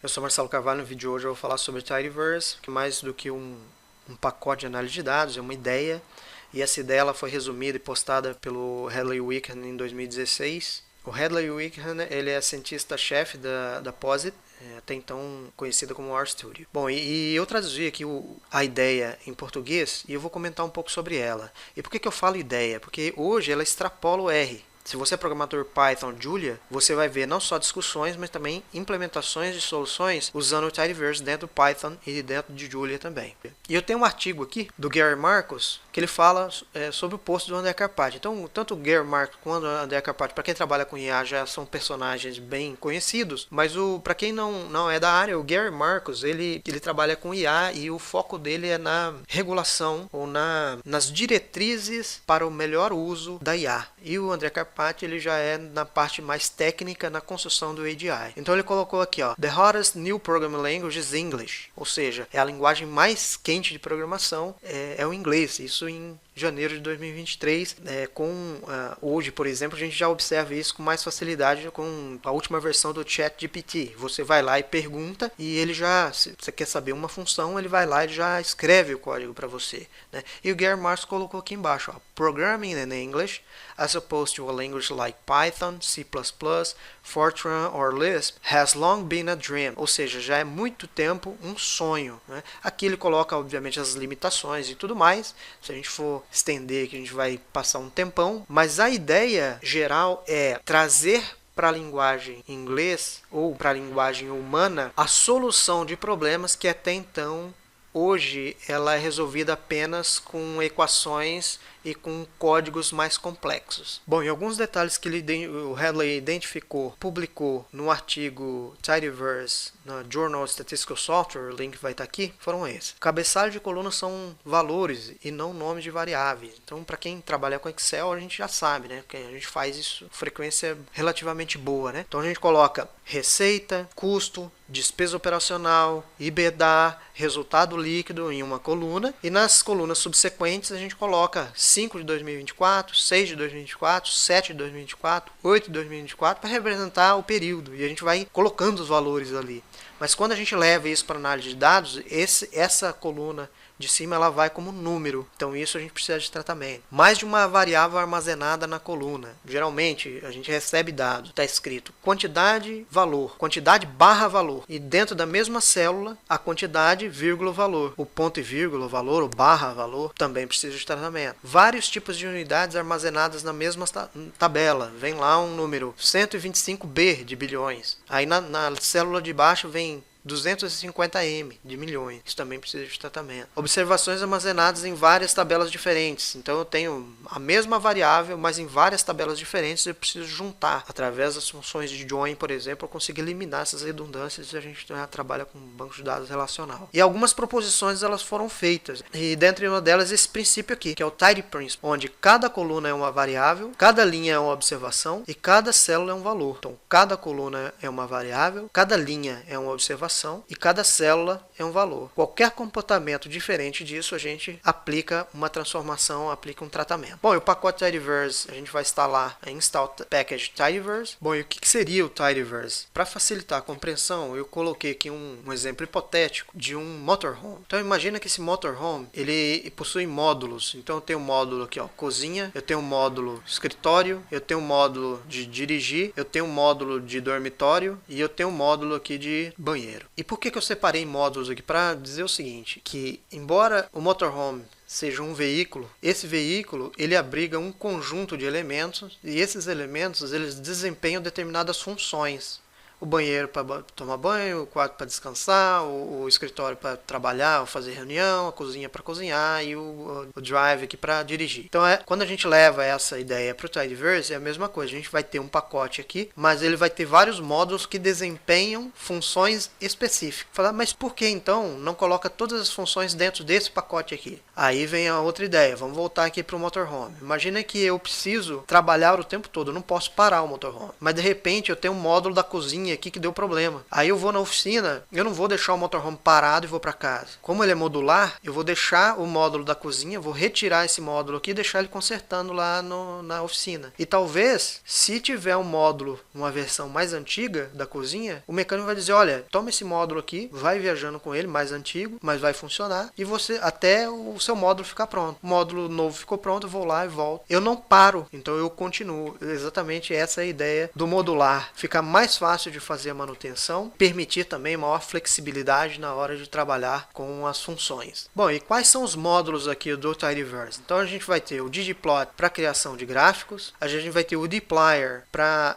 Eu sou Marcelo Carvalho. No vídeo de hoje eu vou falar sobre Tidyverse, que mais do que um pacote de análise de dados, é uma ideia. E essa ideia ela foi resumida e postada pelo Hadley Wickham em 2016. O Hadley Wickham ele é cientista-chefe da POSIT, até então conhecida como RStudio. Bom, e eu traduzi aqui a ideia em português e eu vou comentar um pouco sobre ela. E por que eu falo ideia? Porque hoje ela extrapola o R. Se você é programador Python Julia, você vai ver não só discussões, mas também implementações de soluções usando o Tidyverse dentro do Python e dentro de Julia também. E eu tenho um artigo aqui do Gary Marcus que ele fala sobre o posto do André Carpati. Então, tanto o Gary Marcus quanto o André Carpati, para quem trabalha com IA, já são personagens bem conhecidos, mas para quem não é da área, o Gary Marcus, ele trabalha com IA e o foco dele é na regulação ou nas diretrizes para o melhor uso da IA. E o André Carpati, ele já é na parte mais técnica, na construção do ADI. Então ele colocou aqui, ó, The hottest new programming language is English, ou seja, é a linguagem mais quente de programação, é o inglês. Isso em janeiro de 2023, hoje, por exemplo, a gente já observa isso com mais facilidade com a última versão do ChatGPT. Você vai lá e pergunta e ele já, se você quer saber uma função, ele vai lá e já escreve o código para você, né? E o Gary Marcus colocou aqui embaixo, ó, Programming in English, as opposed to a language like Python, C++, Fortran or Lisp, has long been a dream, ou seja, já é muito tempo um sonho, né? Aqui ele coloca, obviamente, as limitações e tudo mais. Se a gente for estender aqui, a gente vai passar um tempão, mas a ideia geral é trazer para a linguagem inglês ou para a linguagem humana a solução de problemas que até então, hoje, ela é resolvida apenas com equações e com códigos mais complexos. Bom, e alguns detalhes que o Hadley identificou, publicou no artigo Tidyverse na Journal of Statistical Software, o link vai estar aqui, foram esses. Cabeçalho de coluna são valores e não nomes de variáveis. Então, para quem trabalha com Excel, a gente já sabe, né? Que a gente faz isso com frequência relativamente boa, né? Então, a gente coloca receita, custo, despesa operacional, IBDA, resultado líquido em uma coluna, e nas colunas subsequentes a gente coloca 5 de 2024, 6 de 2024, 7 de 2024, 8 de 2024 para representar o período, e a gente vai colocando os valores ali. Mas quando a gente leva isso para análise de dados, essa coluna de cima ela vai como número, então isso a gente precisa de tratamento. Mais de uma variável armazenada na coluna. Geralmente a gente recebe dados, está escrito quantidade, valor, quantidade barra valor, e dentro da mesma célula a quantidade, vírgula, valor. O ponto e vírgula, valor, o barra, valor, também precisa de tratamento. Vários tipos de unidades armazenadas na mesma tabela. Vem lá um número 125B de bilhões. Aí na célula de baixo vem 250M de milhões. Isso também precisa de tratamento. Observações armazenadas em várias tabelas diferentes. Então eu tenho a mesma variável, mas em várias tabelas diferentes eu preciso juntar. Através das funções de join, por exemplo, eu consigo eliminar essas redundâncias e a gente já trabalha com banco de dados relacional. E algumas proposições elas foram feitas. E dentre uma delas esse princípio aqui, que é o Tidy Principle, onde cada coluna é uma variável, cada linha é uma observação e cada célula é um valor. Então cada coluna é uma variável, cada linha é uma observação e cada célula é um valor. Qualquer comportamento diferente disso, a gente aplica uma transformação, aplica um tratamento. Bom, e o pacote Tidyverse, a gente vai instalar a Install Package Tidyverse. Bom, e o que seria o Tidyverse? Para facilitar a compreensão, eu coloquei aqui um exemplo hipotético de um motorhome. Então, imagina que esse motorhome, ele possui módulos. Então, eu tenho um módulo aqui, ó, cozinha, eu tenho um módulo escritório, eu tenho um módulo de dirigir, eu tenho um módulo de dormitório e eu tenho um módulo aqui de banheiro. E por que eu separei módulos aqui? Para dizer o seguinte, que embora o motorhome seja um veículo, esse veículo ele abriga um conjunto de elementos e esses elementos eles desempenham determinadas funções. O banheiro para tomar banho, o quarto para descansar, o escritório para trabalhar ou fazer reunião, a cozinha para cozinhar e o drive aqui para dirigir. Então, quando a gente leva essa ideia para o Tidyverse, é a mesma coisa. A gente vai ter um pacote aqui, mas ele vai ter vários módulos que desempenham funções específicas. Falar, mas por que então não coloca todas as funções dentro desse pacote aqui? Aí vem a outra ideia. Vamos voltar aqui para o motorhome. Imagina que eu preciso trabalhar o tempo todo, eu não posso parar o motorhome. Mas de repente eu tenho um módulo da cozinha cozinha aqui que deu problema. Aí eu vou na oficina, eu não vou deixar o motorhome parado e vou para casa. Como ele é modular, eu vou deixar o módulo da cozinha, vou retirar esse módulo aqui e deixar ele consertando lá na oficina. E talvez, se tiver um módulo, uma versão mais antiga da cozinha, o mecânico vai dizer, olha, toma esse módulo aqui, vai viajando com ele, mais antigo, mas vai funcionar, e você até o seu módulo ficar pronto. O módulo novo ficou pronto, eu vou lá e volto. Eu não paro, então eu continuo. Exatamente essa é a ideia do modular. Ficar mais fácil de fazer a manutenção, permitir também maior flexibilidade na hora de trabalhar com as funções. Bom, e quais são os módulos aqui do Tidyverse? Então a gente vai ter o ggplot para criação de gráficos, a gente vai ter o dplyr para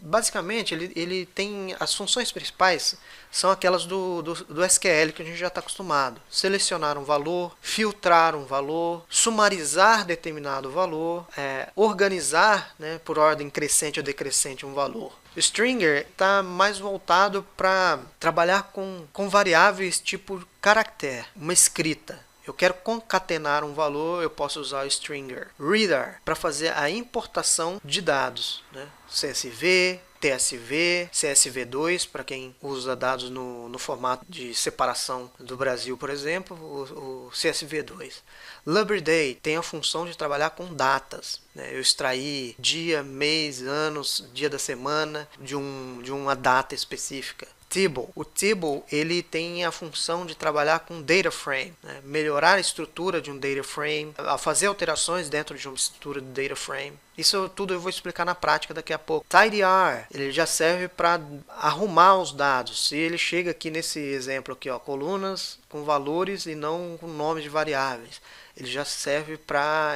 basicamente ele tem as funções principais são aquelas do SQL que a gente já está acostumado. Selecionar um valor, filtrar um valor, sumarizar determinado valor, organizar, né, por ordem crescente ou decrescente um valor. O Stringer está mais voltado para trabalhar com variáveis tipo caractere, uma escrita. Eu quero concatenar um valor, eu posso usar o Stringer. Reader, para fazer a importação de dados, né? CSV, TSV, CSV2, para quem usa dados no formato de separação do Brasil, por exemplo, o CSV2. Libraday tem a função de trabalhar com datas, né? Eu extrair dia, mês, anos, dia da semana de uma data específica. Tibble. O Tibble ele tem a função de trabalhar com data frame, né? Melhorar a estrutura de um data frame, a fazer alterações dentro de uma estrutura de data frame. Isso tudo eu vou explicar na prática daqui a pouco. Tidyr, ele já serve para arrumar os dados. Se ele chega aqui nesse exemplo aqui, ó, colunas com valores e não com nomes de variáveis, ele já serve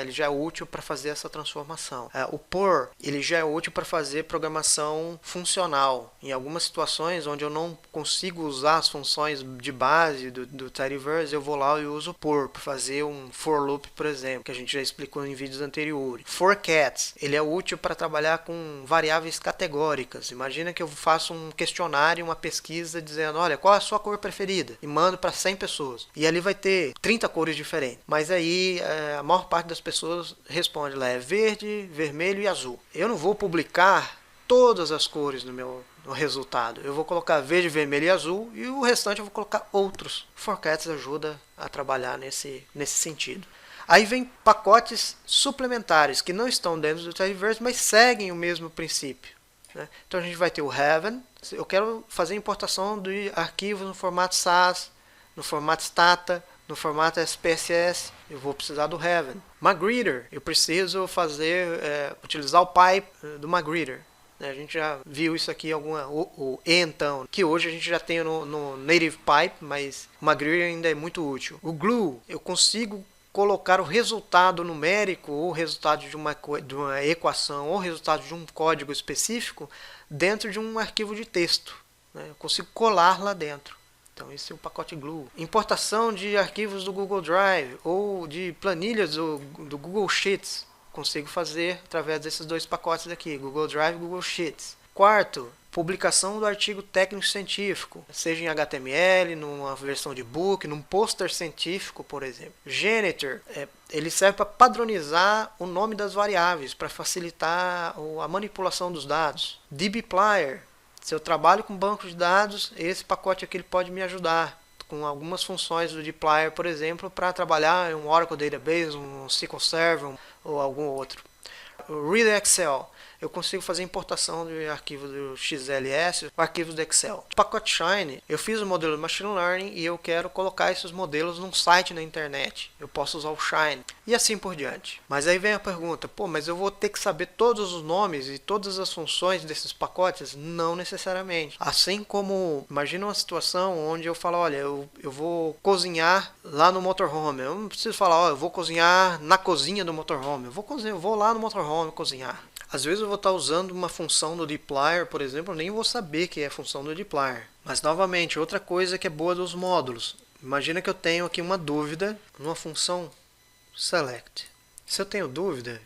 ele já é útil para fazer essa transformação. O POR, ele já é útil para fazer programação funcional. Em algumas situações onde eu não consigo usar as funções de base do Tidyverse, eu vou lá e uso o POR para fazer um for loop, por exemplo, que a gente já explicou em vídeos anteriores. Forcats, ele é útil para trabalhar com variáveis categóricas. Imagina que eu faço um questionário, uma pesquisa dizendo, olha, qual é a sua cor preferida? E mando para 100 pessoas. E ali vai ter 30 cores diferentes. Mas aí a maior parte das pessoas responde lá, é verde, vermelho e azul. Eu não vou publicar todas as cores no resultado. Eu vou colocar verde, vermelho e azul e o restante eu vou colocar outros. Forcats ajuda a trabalhar nesse sentido. Aí vem pacotes suplementares que não estão dentro do Tidyverse, mas seguem o mesmo princípio, né? Então a gente vai ter o Heaven. Eu quero fazer importação de arquivos no formato SAS, no formato Stata, no formato SPSS, eu vou precisar do Heaven. Magrittr, eu preciso utilizar o pipe do Magrittr. A gente já viu isso aqui, o então, que hoje a gente já tem no Native Pipe, mas o Magrittr ainda é muito útil. O Glue, eu consigo colocar o resultado numérico, ou o resultado de uma equação, ou o resultado de um código específico dentro de um arquivo de texto, né? Eu consigo colar lá dentro. Então esse é o pacote Glue. Importação de arquivos do Google Drive ou de planilhas do Google Sheets. Consigo fazer através desses dois pacotes aqui, Google Drive e Google Sheets. Quarto, publicação do artigo técnico-científico, seja em HTML, numa versão de book, num pôster científico, por exemplo. Janitor, ele serve para padronizar o nome das variáveis, para facilitar a manipulação dos dados. dbplyr, se eu trabalho com banco de dados, esse pacote aqui ele pode me ajudar com algumas funções do dplyr, por exemplo, para trabalhar em um Oracle Database, um SQL Server ou algum outro. O Read Excel, eu consigo fazer importação de arquivos do XLS, arquivos do Excel. O pacote Shine, eu fiz o modelo de Machine Learning e eu quero colocar esses modelos num site na internet. Eu posso usar o Shine e assim por diante. Mas aí vem a pergunta, mas eu vou ter que saber todos os nomes e todas as funções desses pacotes? Não necessariamente. Assim como, imagina uma situação onde eu falo, olha, eu vou cozinhar lá no motorhome. Eu não preciso falar, eu vou cozinhar na cozinha do motorhome. Eu vou lá no motorhome cozinhar. Às vezes eu vou estar usando uma função do dplyr, por exemplo, eu nem vou saber que é a função do dplyr. Mas, novamente, outra coisa que é boa dos módulos. Imagina que eu tenho aqui uma dúvida numa função select. Se eu tenho dúvida,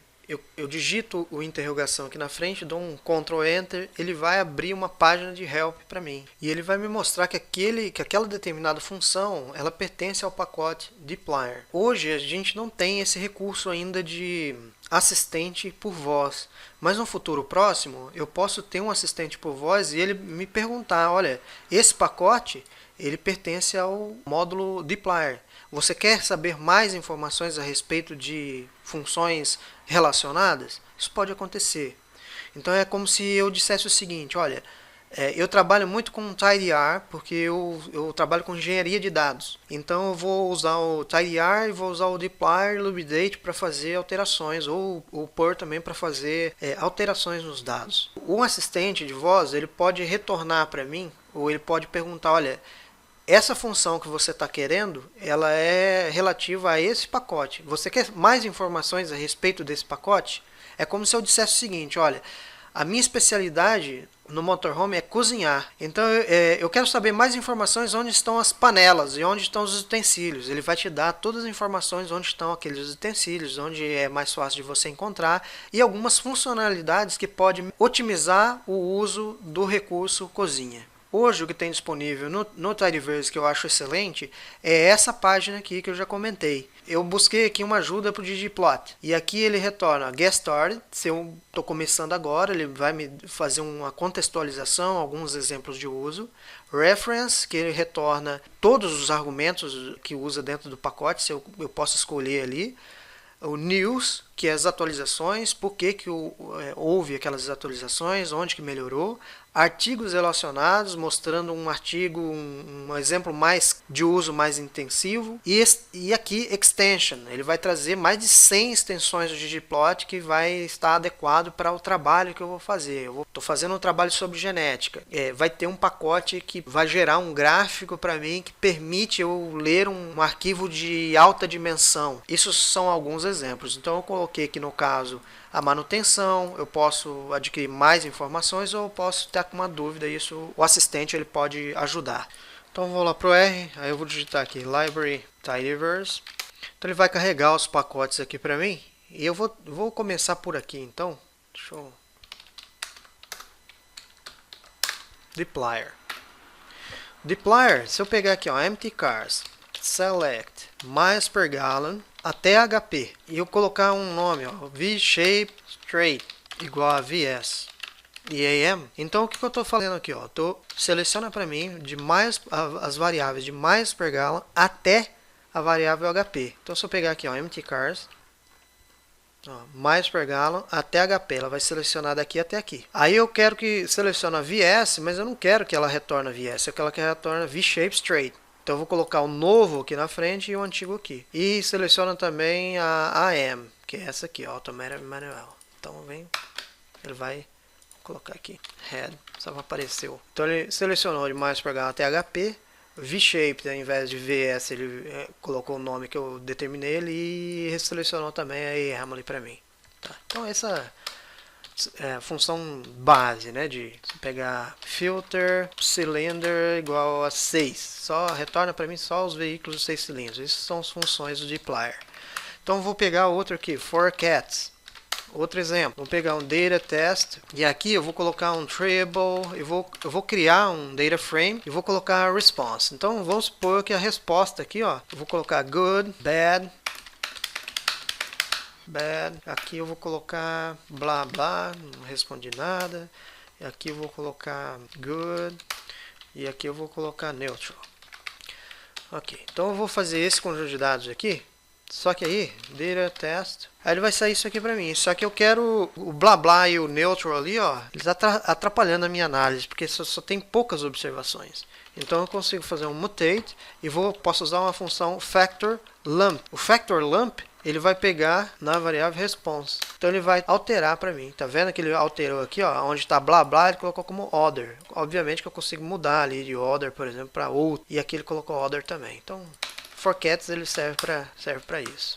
eu digito o interrogação aqui na frente, dou um Ctrl Enter, ele vai abrir uma página de help para mim. E ele vai me mostrar que aquela determinada função, ela pertence ao pacote dplyr. Hoje a gente não tem esse recurso ainda de assistente por voz. Mas no futuro próximo, eu posso ter um assistente por voz e ele me perguntar, olha, esse pacote ele pertence ao módulo dplyr. Você quer saber mais informações a respeito de funções relacionadas? Isso pode acontecer. Então é como se eu dissesse o seguinte, olha, eu trabalho muito com tidyr porque eu trabalho com engenharia de dados. Então eu vou usar o tidyr e vou usar o dplyr loopdate para fazer alterações, ou o purl também para fazer alterações nos dados. Um assistente de voz ele pode retornar para mim, ou ele pode perguntar, olha, essa função que você está querendo, ela é relativa a esse pacote. Você quer mais informações a respeito desse pacote? É como se eu dissesse o seguinte, olha, a minha especialidade no motorhome é cozinhar. Então eu quero saber mais informações onde estão as panelas e onde estão os utensílios. Ele vai te dar todas as informações onde estão aqueles utensílios, onde é mais fácil de você encontrar e algumas funcionalidades que podem otimizar o uso do recurso cozinha. Hoje o que tem disponível no Tidyverse que eu acho excelente é essa página aqui que eu já comentei. Eu busquei aqui uma ajuda para o ggplot e aqui ele retorna Get Started, se eu estou começando agora, ele vai me fazer uma contextualização, alguns exemplos de uso. Reference, que ele retorna todos os argumentos que usa dentro do pacote, se eu posso escolher ali. O News, que é as atualizações, por que houve aquelas atualizações, onde que melhorou. Artigos relacionados, mostrando um artigo, um exemplo mais de uso mais intensivo. E aqui Extension, ele vai trazer mais de 100 extensões do ggplot que vai estar adequado para o trabalho que eu vou fazer. Eu estou fazendo um trabalho sobre genética. Vai ter um pacote que vai gerar um gráfico para mim que permite eu ler um arquivo de alta dimensão. Isso são alguns exemplos. Então eu coloquei aqui no caso a manutenção, eu posso adquirir mais informações ou eu posso ter uma dúvida, isso o assistente ele pode ajudar. Então vou lá para o R, aí eu vou digitar aqui Library Tidyverse. Então ele vai carregar os pacotes aqui para mim e eu vou começar por aqui então. Deixa eu... dplyr. Dplyr, se eu pegar aqui, ó, empty cars, select miles per gallon até HP e eu colocar um nome, ó, V-shape straight igual a VS e AM, então o que eu estou fazendo aqui, ó, seleciona para mim as variáveis de miles per gallon até a variável HP. Então se eu pegar aqui, ó, empty cars, ó, miles per gallon até HP, ela vai selecionar daqui até aqui. Aí eu quero que selecione a VS, mas eu não quero que ela retorne a VS, eu quero que ela retorne V-shape straight. Então eu vou colocar o novo aqui na frente e o antigo aqui. E seleciona também a AM, que é essa aqui, Automatic Manual. Então ele vai colocar aqui, Head, só apareceu. Então ele selecionou de mais para até HP. V-Shape, ao invés de VS, ele colocou o nome que eu determinei ele e selecionou também a AM ali para mim. Tá. Então essa é a função base, né, de pegar filter cylinder igual a 6, só retorna para mim só os veículos de 6 cilindros. Essas são as funções do dplyr. Então vou pegar outro aqui, forcats, outro exemplo. Vou pegar um data test e aqui eu vou colocar um treeable, eu vou criar um data frame e vou colocar a response. Então vamos supor que a resposta aqui, ó, eu vou colocar good, bad, aqui eu vou colocar blá blá, não respondi nada, e aqui eu vou colocar good, e aqui eu vou colocar neutral. Ok, então eu vou fazer esse conjunto de dados aqui, só que aí, data test, aí ele vai sair isso aqui pra mim, só que eu quero o blá blá e o neutral ali, ó, eles atrapalhando a minha análise, porque só tem poucas observações. Então eu consigo fazer um mutate e posso usar uma função factor lump. O factor lump ele vai pegar na variável response. Então ele vai alterar para mim. Tá vendo que ele alterou aqui, ó, onde está blá blá, ele colocou como order. Obviamente que eu consigo mudar ali de order, por exemplo, para outro. E aqui ele colocou order também. Então, forcats ele serve para isso.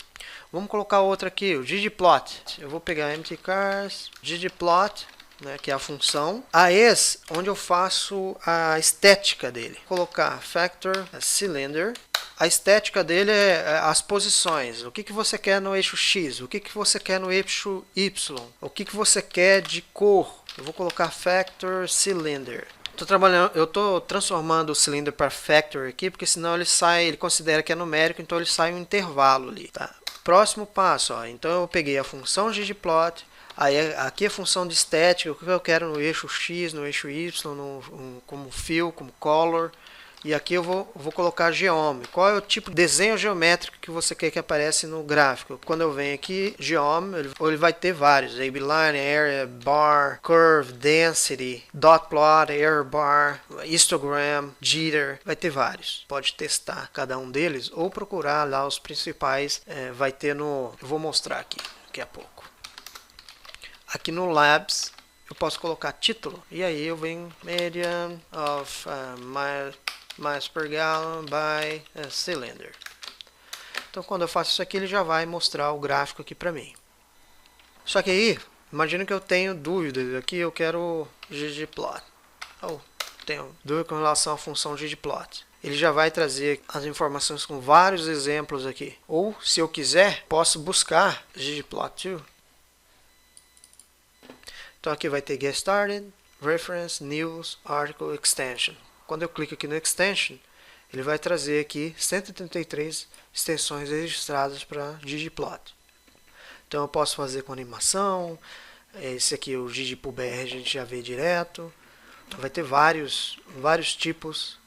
Vamos colocar outro aqui, o ggplot. Eu vou pegar empty cars, ggplot, né, que é a função. A esse, onde eu faço a estética dele. Vou colocar factor cylinder. A estética dele é as posições. O que você quer no eixo X? O que você quer no eixo Y? O que você quer de cor? Eu vou colocar factor cylinder. Eu estou transformando o cylinder para factor aqui, porque senão ele considera que é numérico, então ele sai um intervalo ali. Tá? Próximo passo, ó, então eu peguei a função ggplot, aí aqui a função de estética, o que eu quero no eixo X, no eixo Y, como fill, como color. E aqui eu vou colocar geom. Qual é o tipo de desenho geométrico que você quer que apareça no gráfico? Quando eu venho aqui, geom, ele vai ter vários. Abline, area, bar, curve, density, dot plot, error bar, histogram, jitter. Vai ter vários. Pode testar cada um deles ou procurar lá os principais. Vai ter no... Eu vou mostrar aqui daqui a pouco. Aqui no Labs, eu posso colocar título. E aí eu venho median of miles per gallon by cylinder. Então quando eu faço isso aqui, ele já vai mostrar o gráfico aqui para mim. Só que aí, imagina que eu tenho dúvidas. Aqui eu quero ggplot. Ou tenho dúvida com relação à função ggplot. Ele já vai trazer as informações com vários exemplos aqui. Ou, se eu quiser, posso buscar ggplot2. Então aqui vai ter Get Started, Reference, News, Article, Extension. Quando eu clico aqui no Extension, ele vai trazer aqui 133 extensões registradas para ggplot. Então eu posso fazer com animação, esse aqui o ggpubr a gente já vê direto. Vai ter vários tipos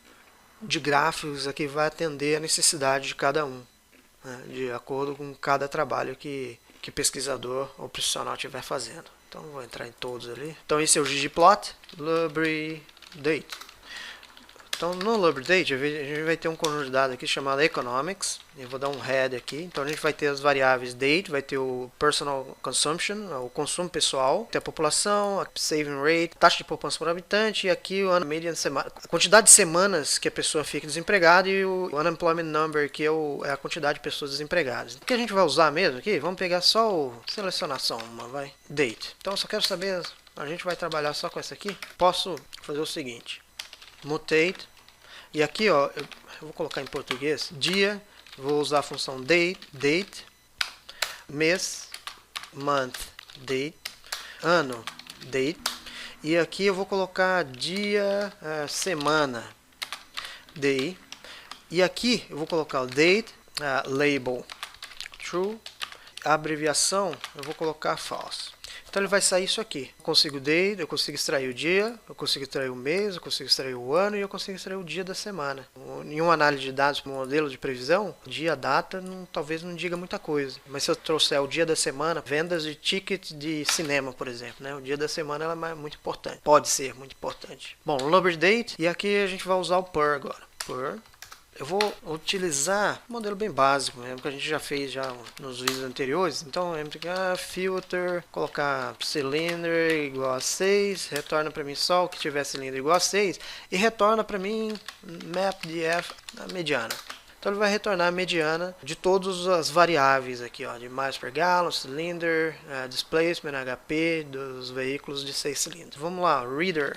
de gráficos aqui, vai atender a necessidade de cada um, né, de acordo com cada trabalho que pesquisador ou profissional estiver fazendo. Então vou entrar em todos ali. Então esse é o ggplot, Lubridate. Então no Lubridate a gente vai ter um conjunto de dados aqui chamado Economics. Eu vou dar um head aqui. Então a gente vai ter as variáveis date, vai ter o personal consumption, o consumo pessoal, tem a população, a saving rate, taxa de poupança por habitante e aqui o median semana, a quantidade de semanas que a pessoa fica desempregada e o unemployment number, que é a quantidade de pessoas desempregadas. O que a gente vai usar mesmo aqui? Vamos pegar só selecionar só uma, vai, date. Então eu só quero saber, a gente vai trabalhar só com essa aqui. Posso fazer o seguinte: mutate, e aqui ó, eu vou colocar em português, dia, vou usar a função date, mês, month, date, ano, date, e aqui eu vou colocar dia, semana, day, e aqui eu vou colocar o date, label, true, a abreviação eu vou colocar false. Então ele vai sair isso aqui. Eu consigo date, eu consigo extrair o dia, eu consigo extrair o mês, eu consigo extrair o ano e eu consigo extrair o dia da semana. Em uma análise de dados para um modelo de previsão, dia, data, talvez não diga muita coisa. Mas se eu trouxer o dia da semana, vendas de ticket de cinema, por exemplo, né? O dia da semana ela é muito importante. Pode ser muito importante. Bom, Lubridate, e aqui a gente vai usar o per agora. Per. Eu vou utilizar um modelo bem básico mesmo, que a gente já fez nos vídeos anteriores. Então, filter, colocar cylinder igual a 6, retorna para mim só o que tiver cilindro igual a 6, e retorna para mim mapdf a mediana. Então ele vai retornar a mediana de todas as variáveis aqui, ó, de miles per gallon, cylinder, displacement, HP, dos veículos de 6 cilindros. Vamos lá, reader.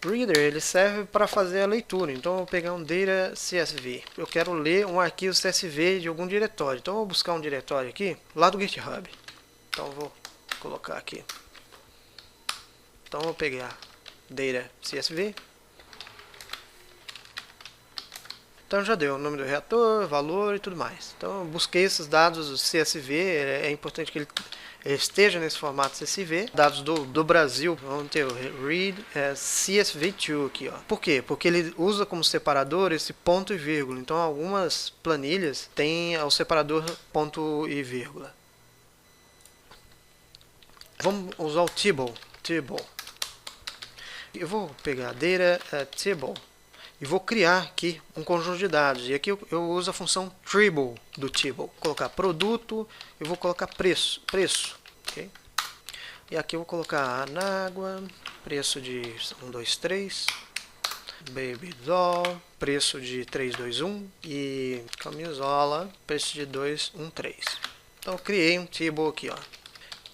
Reader, ele serve para fazer a leitura. Então eu vou pegar um data CSV. Eu quero ler um arquivo CSV de algum diretório. Então eu vou buscar um diretório aqui, lá do GitHub. Então eu vou colocar aqui. Então eu vou pegar data CSV. Então já deu o nome do reator, valor e tudo mais. Então eu busquei esses dados do CSV. É importante que ele esteja nesse formato CSV. Dados do Brasil, vamos ter o read CSV2 aqui, ó. Por quê? Porque ele usa como separador esse ponto e vírgula. Então algumas planilhas têm o separador ponto e vírgula. Vamos usar o table. Eu vou pegar data table e vou criar aqui um conjunto de dados. E aqui eu uso a função tribal do table. Vou colocar produto, eu vou colocar preço. Okay? E aqui eu vou colocar água, preço de 1, 2, 3, baby doll, preço de 3, 2, 1 e camisola, preço de 2, 1, 3. Então eu criei um table aqui, ó.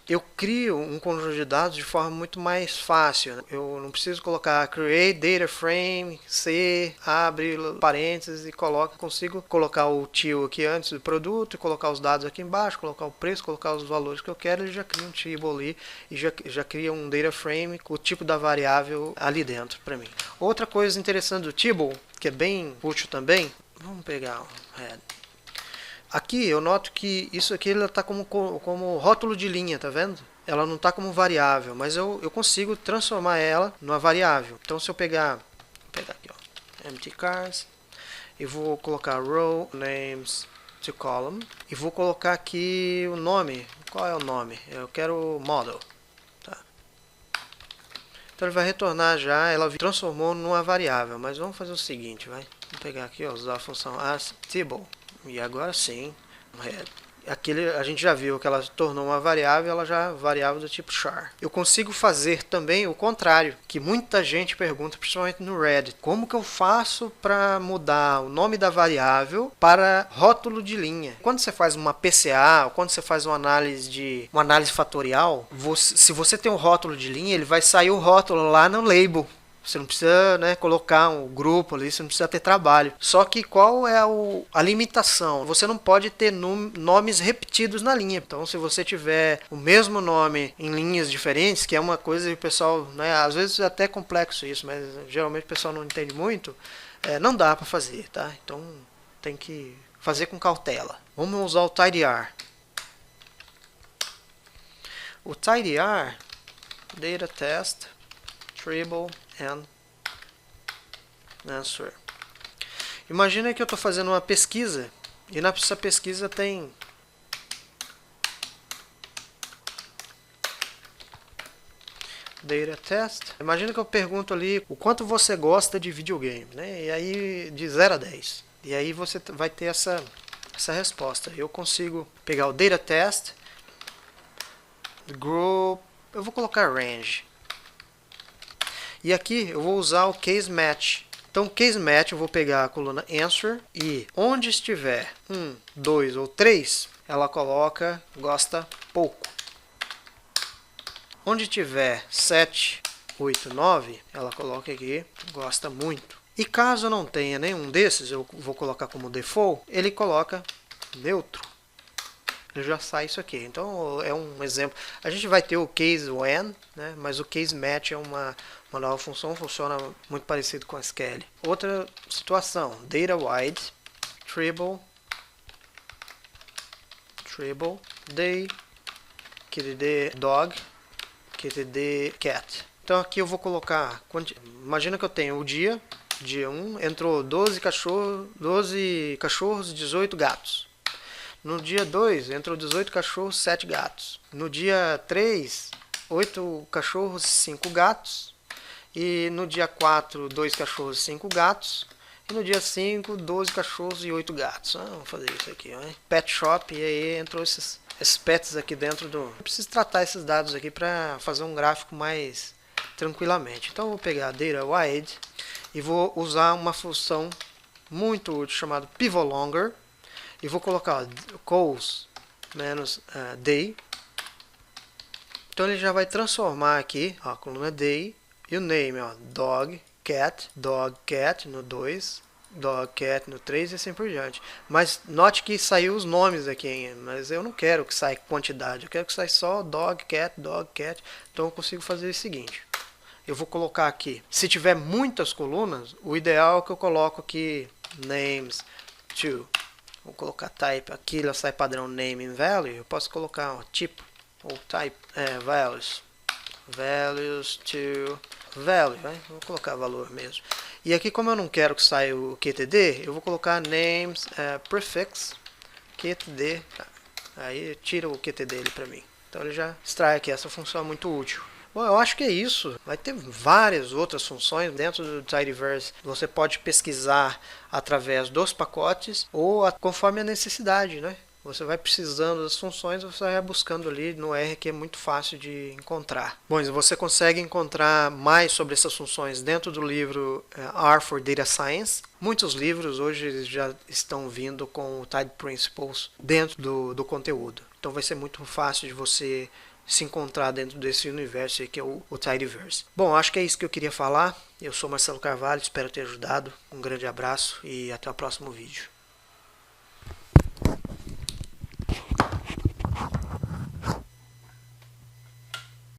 Eu crio um conjunto de dados de forma muito mais fácil, né? Eu não preciso colocar create data frame, C, abre parênteses e consigo colocar o tio aqui antes do produto, e colocar os dados aqui embaixo, colocar o preço, colocar os valores que eu quero, ele já cria um table ali e já cria um data frame com o tipo da variável ali dentro para mim. Outra coisa interessante do table, que é bem útil também, vamos pegar o head. Aqui eu noto que isso aqui está como rótulo de linha, tá vendo? Ela não está como variável, mas eu consigo transformar ela numa variável. Então se eu vou pegar aqui, ó, empty cars, e vou colocar row names to column, e vou colocar aqui o nome. Qual é o nome? Eu quero model. Tá. Então ele vai retornar já, ela transformou numa variável, mas vamos fazer o seguinte, vai. Vou pegar aqui, ó, usar a função asTable. E agora sim, a gente já viu que ela se tornou uma variável, ela já é variável do tipo char. Eu consigo fazer também o contrário, que muita gente pergunta, principalmente no Reddit. Como que eu faço para mudar o nome da variável para rótulo de linha? Quando você faz uma PCA, ou quando você faz uma análise fatorial, se você tem um rótulo de linha, ele vai sair o rótulo lá no label. Você não precisa, né, colocar um grupo ali, você não precisa ter trabalho. Só que qual é a limitação? Você não pode ter nomes repetidos na linha. Então, se você tiver o mesmo nome em linhas diferentes, que é uma coisa que o pessoal, né, às vezes é até complexo isso, mas geralmente o pessoal não entende muito, não dá para fazer, tá? Então, tem que fazer com cautela. Vamos usar o tidyr. O tidyr, data test, tribal and answer. Imagina que eu estou fazendo uma pesquisa e nessa pesquisa tem data test. Imagina que eu pergunto ali o quanto você gosta de videogame, né? E aí de 0 a 10. E aí você vai ter essa resposta. Eu consigo pegar o data test, group, eu vou colocar range. E aqui eu vou usar o case match. Então, case match, eu vou pegar a coluna answer e onde estiver 1, 2 ou 3, ela coloca gosta pouco. Onde tiver 7, 8, 9, ela coloca aqui gosta muito. E caso não tenha nenhum desses, eu vou colocar como default, ele coloca neutro. Ele já sai isso aqui. Então é um exemplo. A gente vai ter o case when, né? Mas o case match é uma nova função, funciona muito parecido com a SQL. Outra situação, data wide, tribal, day, qtd dog, qtd cat. Então aqui eu vou colocar, imagina que eu tenho o dia 1, entrou 12 cachorros, 18 gatos. No dia 2, entrou 18 cachorros, 7 gatos. No dia 3, 8 cachorros, 5 gatos. E no dia 4, 2 cachorros, 5 gatos. E no dia 5, 12 cachorros e 8 gatos. Vamos fazer isso aqui, ó. Pet shop, e aí entrou esses pets aqui dentro do... Eu preciso tratar esses dados aqui para fazer um gráfico mais tranquilamente. Então eu vou pegar data wide e vou usar uma função muito útil chamada pivotlonger. E vou colocar calls menos day. Então ele já vai transformar aqui ó, a coluna day e o name, ó, dog, cat no 2, dog, cat no 3 e assim por diante. Mas note que saiu os nomes aqui, mas eu não quero que saia quantidade, eu quero que saia só dog, cat. Então eu consigo fazer o seguinte. Eu vou colocar aqui, se tiver muitas colunas, o ideal é que eu coloco aqui names to. Vou colocar type, aqui ela sai padrão name and value. Eu posso colocar um tipo ou type values to value, né? Vou colocar valor mesmo. E aqui, como eu não quero que saia o qtd, eu vou colocar names prefix qtd. Aí tira o qtd dele para mim. Então ele já extrai aqui. Essa função é muito útil. Bom, eu acho que é isso. Vai ter várias outras funções dentro do tidyverse. Você pode pesquisar através dos pacotes ou conforme a necessidade, né? Você vai precisando das funções, você vai buscando ali no R, que é muito fácil de encontrar. Bom, você consegue encontrar mais sobre essas funções dentro do livro R for Data Science. Muitos livros hoje já estão vindo com o Tidy Principles dentro do conteúdo. Então vai ser muito fácil de você se encontrar dentro desse universo aí que é o tidyverse. Bom, acho que é isso que eu queria falar. Eu sou Marcelo Carvalho, espero ter ajudado. Um grande abraço e até o próximo vídeo.